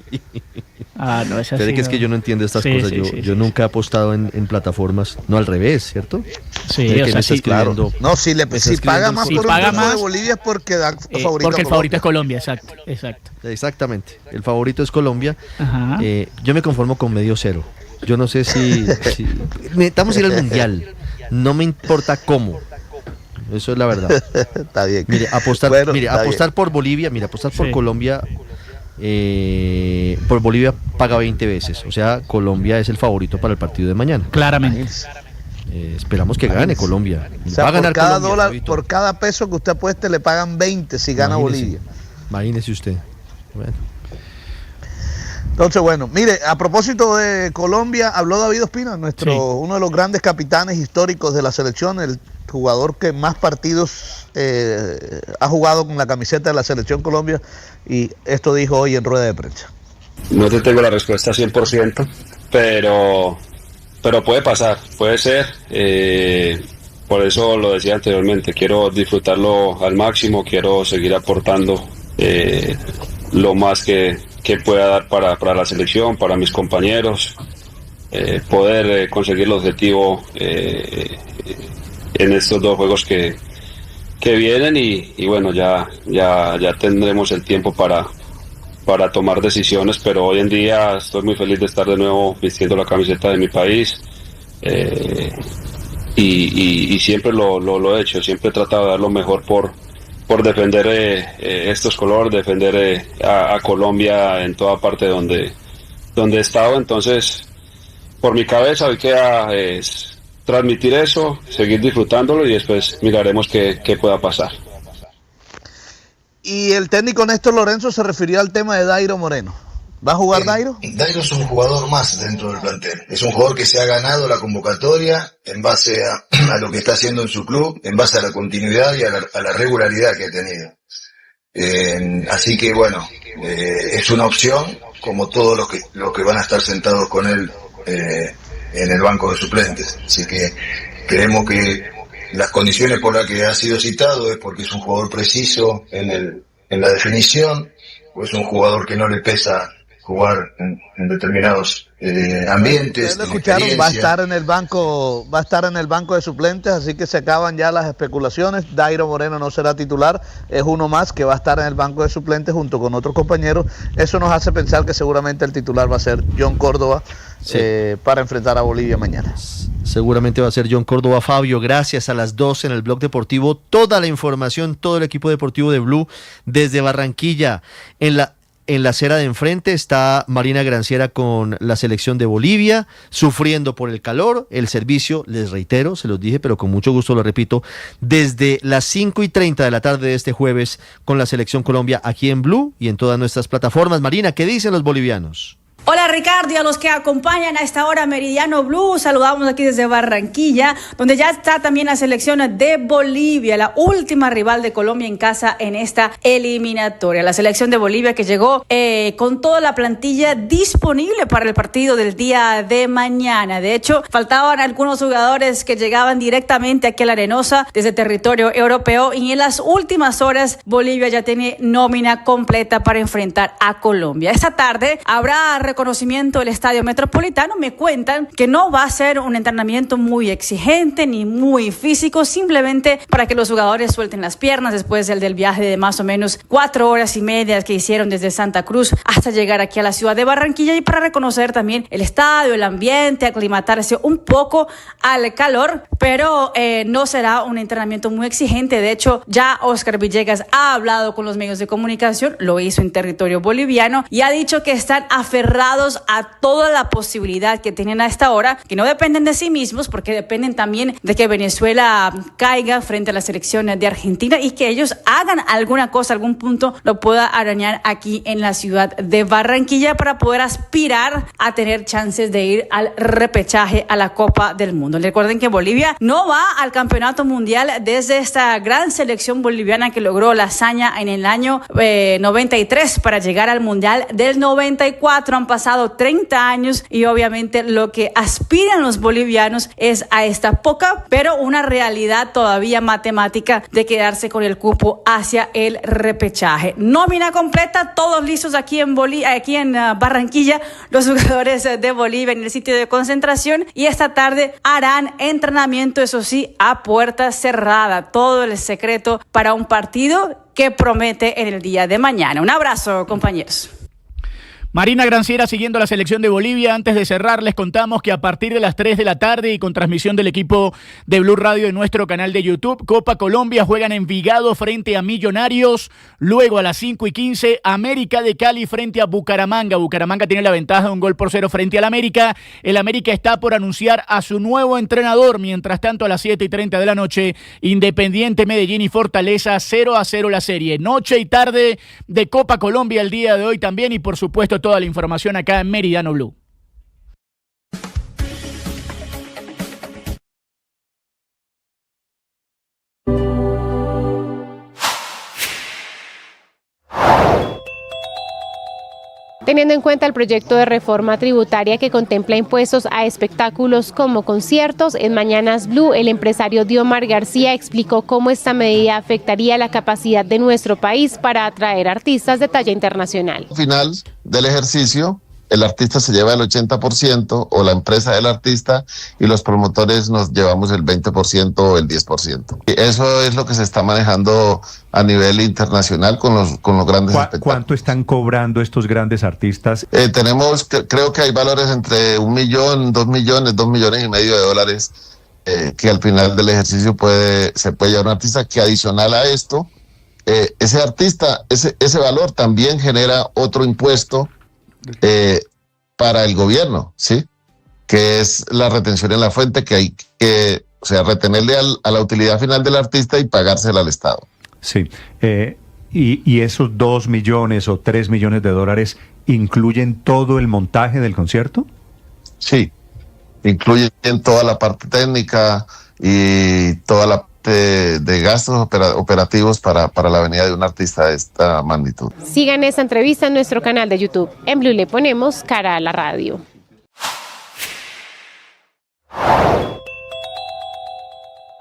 No, es así. Que es que yo no entiendo estas cosas. Yo nunca he apostado en plataformas. No, al revés, ¿cierto? Sí, o sea, sí, claro. No, si paga más por un triunfo de Bolivia es porque da favorito porque el favorito es Colombia, exacto. Exactamente. El favorito es Colombia. Ajá. Yo me conformo con 0-0. Yo no sé si necesitamos ir al Mundial. No me importa cómo. Eso es la verdad. Está bien. Mire, apostar por Bolivia, apostar por Colombia, por Bolivia paga 20 veces. O sea, Colombia es el favorito para el partido de mañana. Claramente. Esperamos que gane Colombia. O sea, va a ganar por cada Colombia, dólar, Fabito. por cada peso que usted apueste le pagan 20 si gana Bolivia. Imagínese usted. Bueno. Entonces, bueno, mire, a propósito de Colombia, habló David Ospina, uno de los grandes capitanes históricos de la selección, el jugador que más partidos ha jugado con la camiseta de la selección Colombia, y esto dijo hoy en rueda de prensa. No te tengo la respuesta 100%, pero puede pasar, puede ser. Por eso lo decía anteriormente, quiero disfrutarlo al máximo, quiero seguir aportando lo más que pueda dar para la selección, para mis compañeros, poder conseguir el objetivo en estos 2 juegos que vienen y bueno, ya tendremos el tiempo para tomar decisiones, pero hoy en día estoy muy feliz de estar de nuevo vistiendo la camiseta de mi país y siempre lo he hecho, siempre he tratado de dar lo mejor por defender estos colores, defender a Colombia en toda parte donde he estado. Entonces, por mi cabeza hoy queda transmitir eso, seguir disfrutándolo y después miraremos qué pueda pasar. Y el técnico Néstor Lorenzo se refirió al tema de Dairo Moreno. ¿Va a jugar Dairo? Dairo es un jugador más dentro del plantel. Es un jugador que se ha ganado la convocatoria en base a lo que está haciendo en su club, en base a la continuidad y a la regularidad que ha tenido. Así que bueno, es una opción, como todos los que van a estar sentados con él en el banco de suplentes. Así que creemos que las condiciones por las que ha sido citado es porque es un jugador preciso en la definición, o es un jugador que no le pesa jugar en determinados ambientes. Lo escucharon, va a estar en el banco de suplentes, así que se acaban ya las especulaciones. Dairo Moreno no será titular, es uno más que va a estar en el banco de suplentes junto con otros compañeros. Eso nos hace pensar que seguramente el titular va a ser John Córdoba, sí, para enfrentar a Bolivia mañana. Seguramente va a ser John Córdoba. Fabio, gracias. A las 12 en el Blog Deportivo, toda la información, todo el equipo deportivo de Blue desde Barranquilla. En la acera de enfrente está Marina Granciera con la selección de Bolivia, sufriendo por el calor. El servicio, les reitero, se los dije, pero con mucho gusto lo repito, desde las 5:30 de la tarde de este jueves con la selección Colombia aquí en Blue y en todas nuestras plataformas. Marina, ¿qué dicen los bolivianos? Hola Ricardo y a los que acompañan a esta hora Meridiano Blue, saludamos aquí desde Barranquilla, donde ya está también la selección de Bolivia, la última rival de Colombia en casa en esta eliminatoria. La selección de Bolivia que llegó con toda la plantilla disponible para el partido del día de mañana. De hecho, faltaban algunos jugadores que llegaban directamente aquí a la Arenosa desde territorio europeo y en las últimas horas Bolivia ya tiene nómina completa para enfrentar a Colombia. Esta tarde habrá reconocimiento del Estadio Metropolitano. Me cuentan que no va a ser un entrenamiento muy exigente ni muy físico, simplemente para que los jugadores suelten las piernas después del viaje de más o menos 4 horas y media que hicieron desde Santa Cruz hasta llegar aquí a la ciudad de Barranquilla y para reconocer también el estadio, el ambiente, aclimatarse un poco al calor, pero no será un entrenamiento muy exigente. De hecho, ya Oscar Villegas ha hablado con los medios de comunicación, lo hizo en territorio boliviano y ha dicho que están aferrados a toda la posibilidad que tienen a esta hora, que no dependen de sí mismos, porque dependen también de que Venezuela caiga frente a la selección de Argentina y que ellos hagan alguna cosa, algún punto lo pueda arañar aquí en la ciudad de Barranquilla para poder aspirar a tener chances de ir al repechaje a la Copa del Mundo. Recuerden que Bolivia no va al campeonato mundial desde esta gran selección boliviana que logró la hazaña en el año 93 para llegar al mundial del 94. Han pasado 30 años y obviamente lo que aspiran los bolivianos es a esta poca, pero una realidad todavía matemática de quedarse con el cupo hacia el repechaje. Nómina completa, todos listos aquí en Barranquilla, los jugadores de Bolivia en el sitio de concentración y esta tarde harán entrenamiento, eso sí, a puerta cerrada. Todo el secreto para un partido que promete en el día de mañana. Un abrazo, compañeros. Marina Granciera siguiendo la selección de Bolivia. Antes de cerrar, les contamos que a partir de las 3 de la tarde y con transmisión del equipo de Blue Radio en nuestro canal de YouTube, Copa Colombia juegan en Envigado frente a Millonarios. Luego a las 5:15, América de Cali frente a Bucaramanga. Bucaramanga tiene la ventaja de 1-0 frente al América. El América está por anunciar a su nuevo entrenador. Mientras tanto, a las 7:30 de la noche, Independiente Medellín y Fortaleza 0-0 la serie. Noche y tarde de Copa Colombia el día de hoy también y por supuesto toda la información acá en Meridiano Blue. Teniendo en cuenta el proyecto de reforma tributaria que contempla impuestos a espectáculos como conciertos, en Mañanas Blue el empresario Diomar García explicó cómo esta medida afectaría la capacidad de nuestro país para atraer artistas de talla internacional. Al final del ejercicio, el artista se lleva el 80% o la empresa del artista y los promotores nos llevamos el 20% o el 10%. Y eso es lo que se está manejando a nivel internacional con los grandes espectáculos. ¿Cuánto están cobrando estos grandes artistas? Creo que hay valores entre 1 millón, 2 millones, 2,5 millones de dólares que al final del ejercicio se puede llevar un artista, que adicional a esto, ese artista, ese valor también genera otro impuesto para el gobierno, ¿sí? Que es la retención en la fuente, que hay que, retenerle a la utilidad final del artista y pagársela al Estado. Sí, y esos 2 millones o 3 millones de dólares ¿incluyen todo el montaje del concierto? Sí, incluyen toda la parte técnica y toda la de gastos operativos para la venida de un artista de esta magnitud. Sigan esta entrevista en nuestro canal de YouTube. En Blue le ponemos cara a la radio.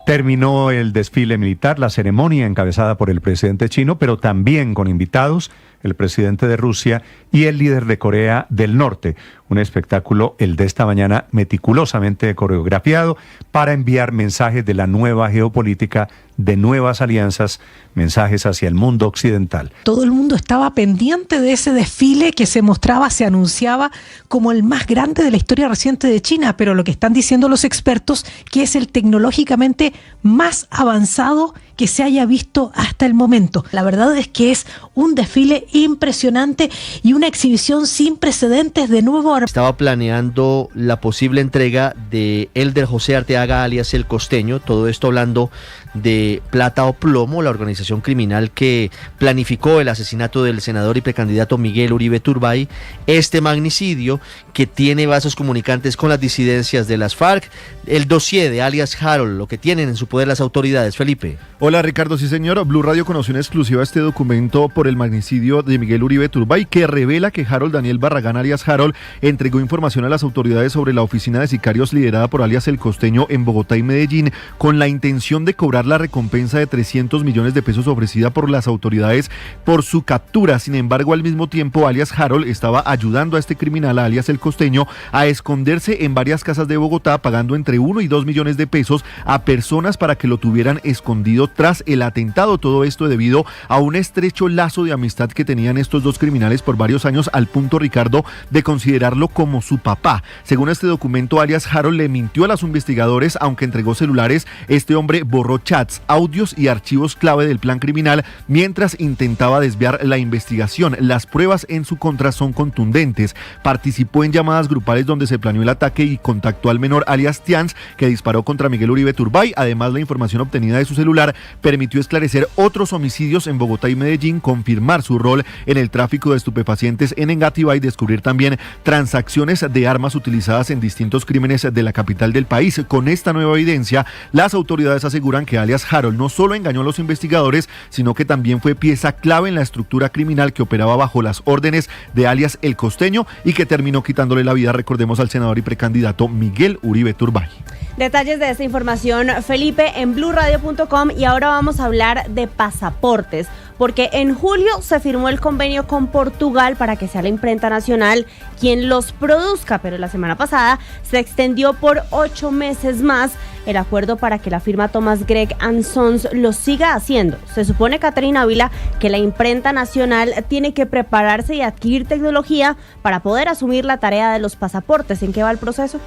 Terminó el desfile militar, la ceremonia encabezada por el presidente chino, pero también con invitados, el presidente de Rusia y el líder de Corea del Norte. Un espectáculo, el de esta mañana, meticulosamente coreografiado para enviar mensajes de la nueva geopolítica, de nuevas alianzas, mensajes hacia el mundo occidental. Todo el mundo estaba pendiente de ese desfile que se mostraba, se anunciaba como el más grande de la historia reciente de China, pero lo que están diciendo los expertos, que es el tecnológicamente más avanzado que se haya visto hasta el momento. La verdad es que es un desfile impresionante y una exhibición sin precedentes de nuevo. Estaba planeando la posible entrega de Elder José Arteaga, alias El Costeño, todo esto hablando de Plata o Plomo, la organización criminal que planificó el asesinato del senador y precandidato Miguel Uribe Turbay, este magnicidio que tiene vasos comunicantes con las disidencias de las FARC, el dossier de alias Harold, lo que tienen en su poder las autoridades. Felipe. Hola Ricardo, sí señor, Blue Radio conoció en exclusiva este documento por el magnicidio de Miguel Uribe Turbay que revela que Harold Daniel Barragán, alias Harold, entregó información a las autoridades sobre la oficina de sicarios liderada por alias El Costeño en Bogotá y Medellín con la intención de cobrar la recompensa de 300 millones de pesos ofrecida por las autoridades por su captura. Sin embargo, al mismo tiempo, alias Harold estaba ayudando a este criminal, alias El Costeño, a esconderse en varias casas de Bogotá, pagando entre 1 y 2 millones de pesos a personas para que lo tuvieran escondido tras el atentado. Todo esto debido a un estrecho lazo de amistad que tenían estos dos criminales por varios años, al punto, Ricardo, de considerarlo como su papá. Según este documento, alias Harold le mintió a los investigadores, aunque entregó celulares. Este hombre borró chats, audios y archivos clave del plan criminal mientras intentaba desviar la investigación. Las pruebas en su contra son contundentes. Participó en llamadas grupales donde se planeó el ataque y contactó al menor alias Tians, que disparó contra Miguel Uribe Turbay. Además, la información obtenida de su celular permitió esclarecer otros homicidios en Bogotá y Medellín, confirmar su rol en el tráfico de estupefacientes en Engativá y descubrir también transacciones de armas utilizadas en distintos crímenes de la capital del país. Con esta nueva evidencia, las autoridades aseguran que alias Harold no solo engañó a los investigadores, sino que también fue pieza clave en la estructura criminal que operaba bajo las órdenes de alias El Costeño y que terminó quitándole la vida, recordemos, al senador y precandidato Miguel Uribe Turbay. Detalles de esta información, Felipe, en bluradio.com. Y ahora vamos a hablar de pasaportes, porque en julio se firmó el convenio con Portugal para que sea la imprenta nacional quien los produzca, pero la semana pasada se extendió por 8 meses más el acuerdo para que la firma Thomas Gregg & Sons lo siga haciendo. Se supone, Caterina Ávila, que la imprenta nacional tiene que prepararse y adquirir tecnología para poder asumir la tarea de los pasaportes. ¿En qué va el proceso?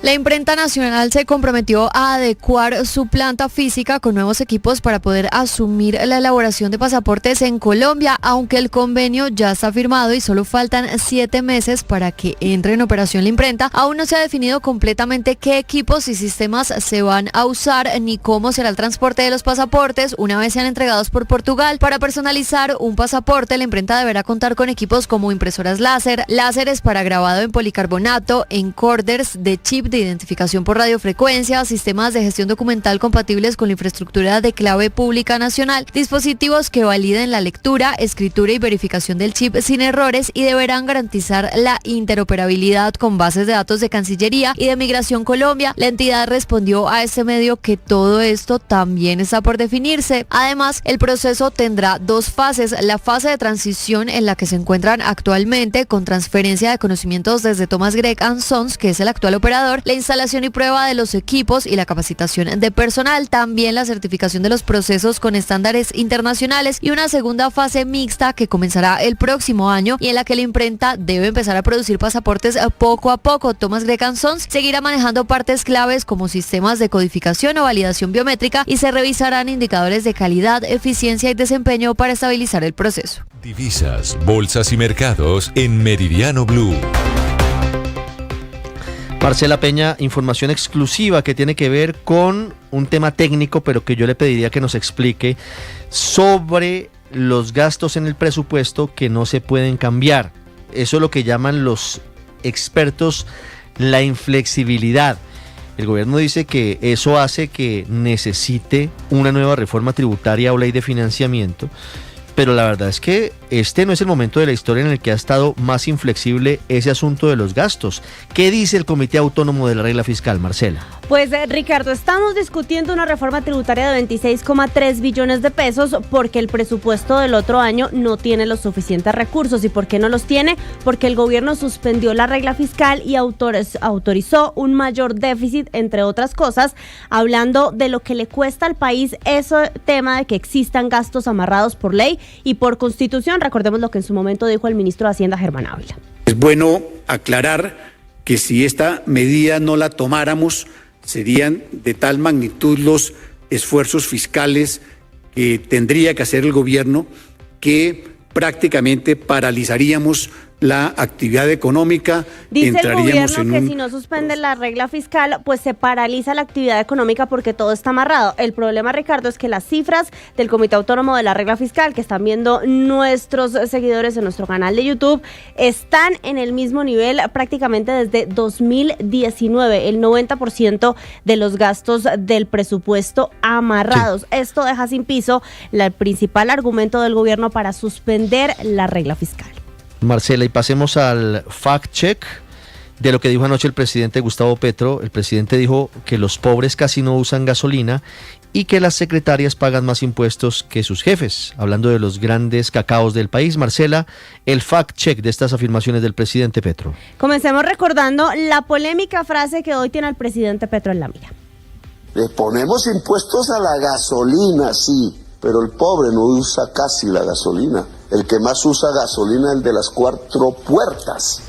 La imprenta nacional se comprometió a adecuar su planta física con nuevos equipos para poder asumir la elaboración de pasaportes en Colombia, aunque el convenio ya está firmado y solo faltan 7 meses para que entre en operación la imprenta. Aún no se ha definido completamente qué equipos y sistemas se van a usar ni cómo será el transporte de los pasaportes una vez sean entregados por Portugal. Para personalizar un pasaporte, la imprenta deberá contar con equipos como impresoras láser, láseres para grabado en policarbonato, encoders de chip de identificación por radiofrecuencia, sistemas de gestión documental compatibles con la infraestructura de clave pública nacional, dispositivos que validen la lectura, escritura y verificación del chip sin errores y deberán garantizar la interoperabilidad con bases de datos de Cancillería y de Migración Colombia. La entidad respondió a este medio que todo esto también está por definirse. Además, el proceso tendrá dos fases: la fase de transición en la que se encuentran actualmente con transferencia de conocimientos desde Thomas Gregg & Sons, que es el actual operador, la instalación y prueba de los equipos y la capacitación de personal, también la certificación de los procesos con estándares internacionales, y una segunda fase mixta que comenzará el próximo año y en la que la imprenta debe empezar a producir pasaportes poco a poco. Thomas Gregg & Sons seguirá manejando partes claves como sistemas de codificación o validación biométrica y se revisarán indicadores de calidad, eficiencia y desempeño para estabilizar el proceso. Divisas, bolsas y mercados en Meridiano Blue. Marcela Peña, información exclusiva que tiene que ver con un tema técnico, pero que yo le pediría que nos explique sobre los gastos en el presupuesto que no se pueden cambiar. Eso es lo que llaman los expertos la inflexibilidad. El gobierno dice que eso hace que necesite una nueva reforma tributaria o ley de financiamiento, pero la verdad es que este no es el momento de la historia en el que ha estado más inflexible ese asunto de los gastos. ¿Qué dice el Comité Autónomo de la Regla Fiscal, Marcela? Pues Ricardo, estamos discutiendo una reforma tributaria de 26,3 billones de pesos porque el presupuesto del otro año no tiene los suficientes recursos. ¿Y por qué no los tiene? Porque el gobierno suspendió la regla fiscal y autorizó un mayor déficit, entre otras cosas, hablando de lo que le cuesta al país ese tema de que existan gastos amarrados por ley y por constitución. Recordemos lo que en su momento dijo el ministro de Hacienda, Germán Ávila. Es bueno aclarar que si esta medida no la tomáramos, serían de tal magnitud los esfuerzos fiscales que tendría que hacer el gobierno que prácticamente paralizaríamos la actividad económica. Dice el gobierno que si no suspende la regla fiscal, pues se paraliza la actividad económica porque todo está amarrado. El problema, Ricardo, es que las cifras del Comité Autónomo de la Regla Fiscal, que están viendo nuestros seguidores en nuestro canal de YouTube, están en el mismo nivel prácticamente desde 2019, el 90% de los gastos del presupuesto amarrados. Sí. Esto deja sin piso el principal argumento del gobierno para suspender la regla fiscal. Marcela, y pasemos al fact-check de lo que dijo anoche el presidente Gustavo Petro. El presidente dijo que los pobres casi no usan gasolina y que las secretarias pagan más impuestos que sus jefes, hablando de los grandes cacaos del país. Marcela, el fact-check de estas afirmaciones del presidente Petro. Comencemos recordando la polémica frase que hoy tiene el presidente Petro en la mira. Le ponemos impuestos a la gasolina, sí, pero el pobre no usa casi la gasolina. El que más usa gasolina es el de las 4 puertas.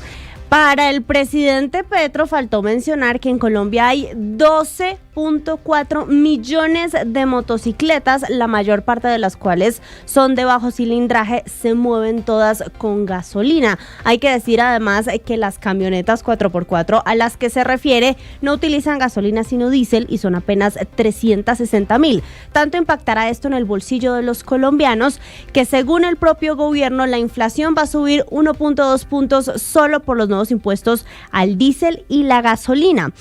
Para el presidente Petro faltó mencionar que en Colombia hay 12.4 millones de motocicletas, la mayor parte de las cuales son de bajo cilindraje, se mueven todas con gasolina. Hay que decir además que las camionetas 4x4 a las que se refiere no utilizan gasolina sino diésel y son apenas 360,000. Tanto impactará esto en el bolsillo de los colombianos que, según el propio gobierno, la inflación va a subir 1.2 puntos solo por los nuevos impuestos al diésel y la gasolina.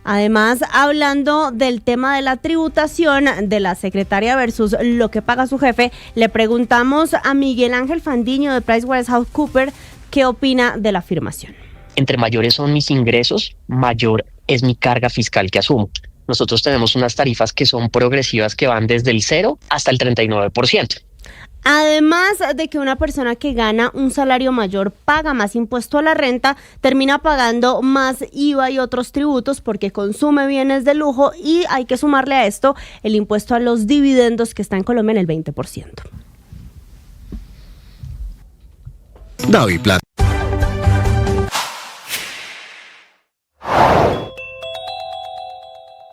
Además, hablando del tema de la tributación de la secretaria versus lo que paga su jefe, le preguntamos a Miguel Ángel Fandiño de PricewaterhouseCoopers qué opina de la afirmación. Entre mayores son mis ingresos, mayor es mi carga fiscal que asumo. Nosotros tenemos unas tarifas que son progresivas que van desde el 0 hasta el 39%. Además de que una persona que gana un salario mayor paga más impuesto a la renta, termina pagando más IVA y otros tributos porque consume bienes de lujo, y hay que sumarle a esto el impuesto a los dividendos que está en Colombia en el 20%. David Plata.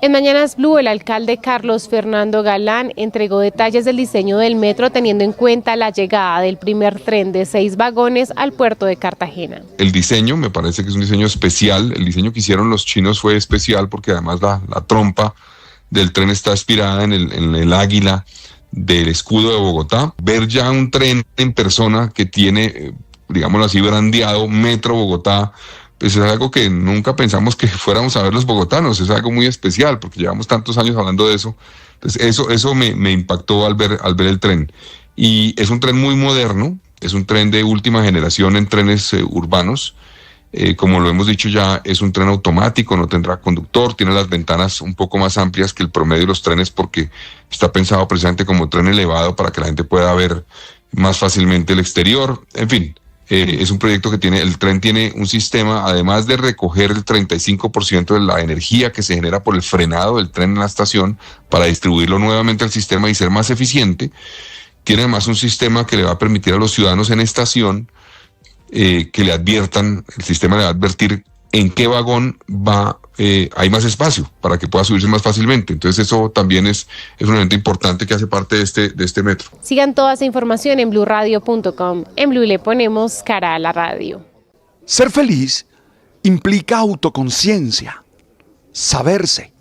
En Mañanas Blue, el alcalde Carlos Fernando Galán entregó detalles del diseño del metro teniendo en cuenta la llegada del primer tren de 6 vagones al puerto de Cartagena. El diseño me parece que es un diseño especial. El diseño que hicieron los chinos fue especial porque además la trompa del tren está inspirada en el águila del escudo de Bogotá. Ver ya un tren en persona que tiene, digámoslo así, brandeado Metro Bogotá, pues es algo que nunca pensamos que fuéramos a ver los bogotanos, es algo muy especial porque llevamos tantos años hablando de eso. Entonces eso me impactó al ver el tren. Y es un tren muy moderno, es un tren de última generación en trenes urbanos. Como lo hemos dicho ya, es un tren automático, no tendrá conductor, tiene las ventanas un poco más amplias que el promedio de los trenes porque está pensado precisamente como tren elevado para que la gente pueda ver más fácilmente el exterior. En fin, es un proyecto que el tren tiene un sistema, además de recoger el 35% de la energía que se genera por el frenado del tren en la estación para distribuirlo nuevamente al sistema y ser más eficiente. Tiene además un sistema que le va a permitir a los ciudadanos en estación que le adviertan, el sistema le va a advertir en qué vagón hay más espacio para que pueda subirse más fácilmente. Entonces eso también es un elemento importante que hace parte de este metro. Sigan toda esa información en bluradio.com. En Blue le ponemos cara a la radio. Ser feliz implica autoconciencia, saberse,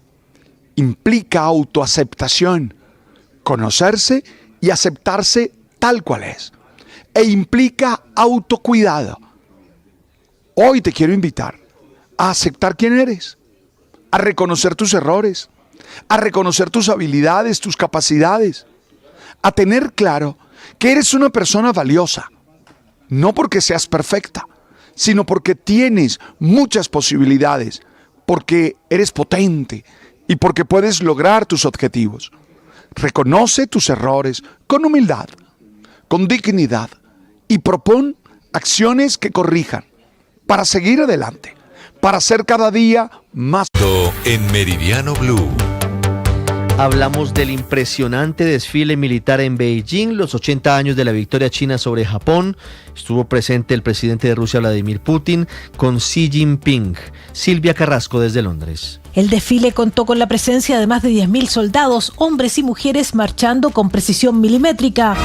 implica autoaceptación, conocerse y aceptarse tal cual es, e implica autocuidado. Hoy te quiero invitar a aceptar quién eres, a reconocer tus errores, a reconocer tus habilidades, tus capacidades, a tener claro que eres una persona valiosa, no porque seas perfecta, sino porque tienes muchas posibilidades, porque eres potente y porque puedes lograr tus objetivos. Reconoce tus errores con humildad, con dignidad y propón acciones que corrijan para seguir adelante, para ser cada día más. En Meridiano Blue. Hablamos del impresionante desfile militar en Beijing, los 80 años de la victoria china sobre Japón. Estuvo presente el presidente de Rusia, Vladimir Putin, con Xi Jinping. Silvia Carrasco desde Londres. El desfile contó con la presencia de más de 10.000 soldados, hombres y mujeres marchando con precisión milimétrica.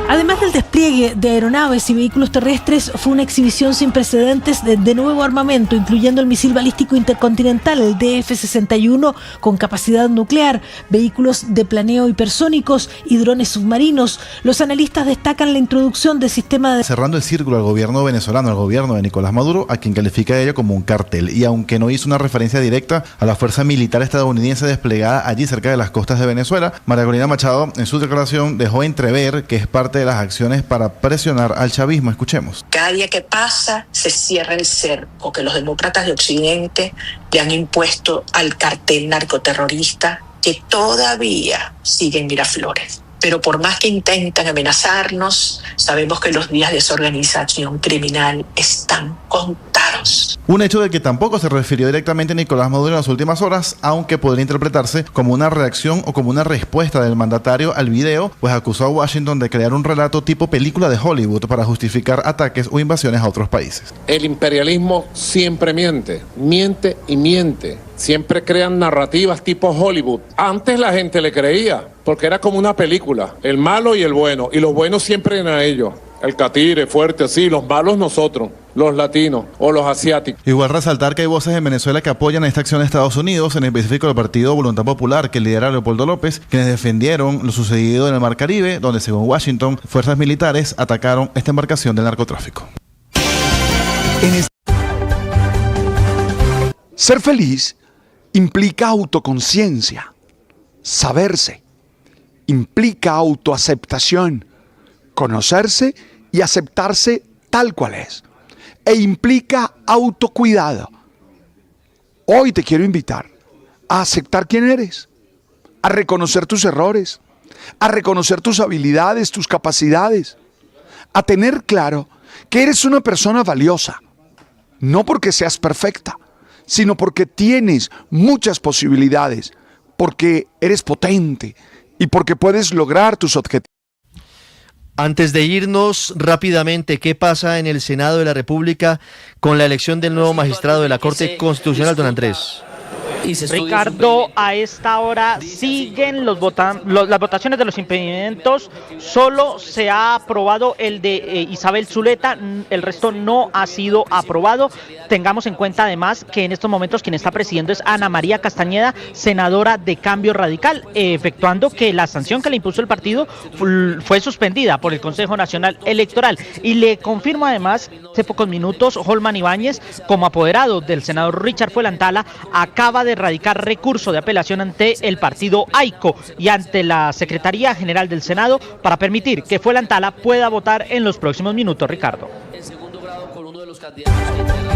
Además del despliegue de aeronaves y vehículos terrestres, fue una exhibición sin precedentes de nuevo armamento, incluyendo el misil balístico intercontinental, el DF-61, con capacidad nuclear, vehículos de planeo hipersónicos y drones submarinos. Los analistas destacan la introducción del sistema de... Cerrando el círculo al gobierno venezolano, al gobierno de Nicolás Maduro, a quien califica de ello como un cartel. Y aunque no hizo una referencia directa a la fuerza militar estadounidense desplegada allí cerca de las costas de Venezuela, María Corina Machado, en su declaración, dejó entrever que es parte de las acciones para presionar al chavismo. Escuchemos. Cada día que pasa se cierra el cerco que los demócratas de Occidente le han impuesto al cartel narcoterrorista que todavía sigue en Miraflores. Pero por más que intentan amenazarnos, sabemos que los días de esa organización criminal están contados. Un hecho del que tampoco se refirió directamente Nicolás Maduro en las últimas horas, aunque podría interpretarse como una reacción o como una respuesta del mandatario al video, pues acusó a Washington de crear un relato tipo película de Hollywood para justificar ataques o invasiones a otros países. El imperialismo siempre miente, miente y miente. Siempre crean narrativas tipo Hollywood. Antes la gente le creía, porque era como una película, el malo y el bueno, y los buenos siempre eran a ellos. El catire, fuerte, así, los malos nosotros, los latinos o los asiáticos. Igual resaltar que hay voces en Venezuela que apoyan esta acción de Estados Unidos, en específico el Partido Voluntad Popular, que lidera Leopoldo López, quienes defendieron lo sucedido en el Mar Caribe, donde según Washington, fuerzas militares atacaron esta embarcación del narcotráfico. Ser feliz implica autoconciencia, saberse, implica autoaceptación, conocerse y aceptarse tal cual es, e implica autocuidado. Hoy te quiero invitar a aceptar quién eres, a reconocer tus errores, a reconocer tus habilidades, tus capacidades, a tener claro que eres una persona valiosa, no porque seas perfecta, sino porque tienes muchas posibilidades, porque eres potente y porque puedes lograr tus objetivos. Antes de irnos rápidamente, ¿qué pasa en el Senado de la República con la elección del nuevo magistrado de la Corte Constitucional, don Andrés? Ricardo, a esta hora siguen las votaciones de los impedimentos. Solo se ha aprobado el de Isabel Zuleta, el resto no ha sido aprobado. Tengamos en cuenta además que en estos momentos quien está presidiendo es Ana María Castañeda, senadora de Cambio Radical, efectuando que la sanción que le impuso el partido fue suspendida por el Consejo Nacional Electoral. Y le confirmo además, hace pocos minutos, Holman Ibáñez, como apoderado del senador Richard Fuelantala, acaba de radicar recurso de apelación ante el partido AICO y ante la Secretaría General del Senado para permitir que Fuelantala pueda votar en los próximos minutos, Ricardo. En segundo grado con uno de los candidatos.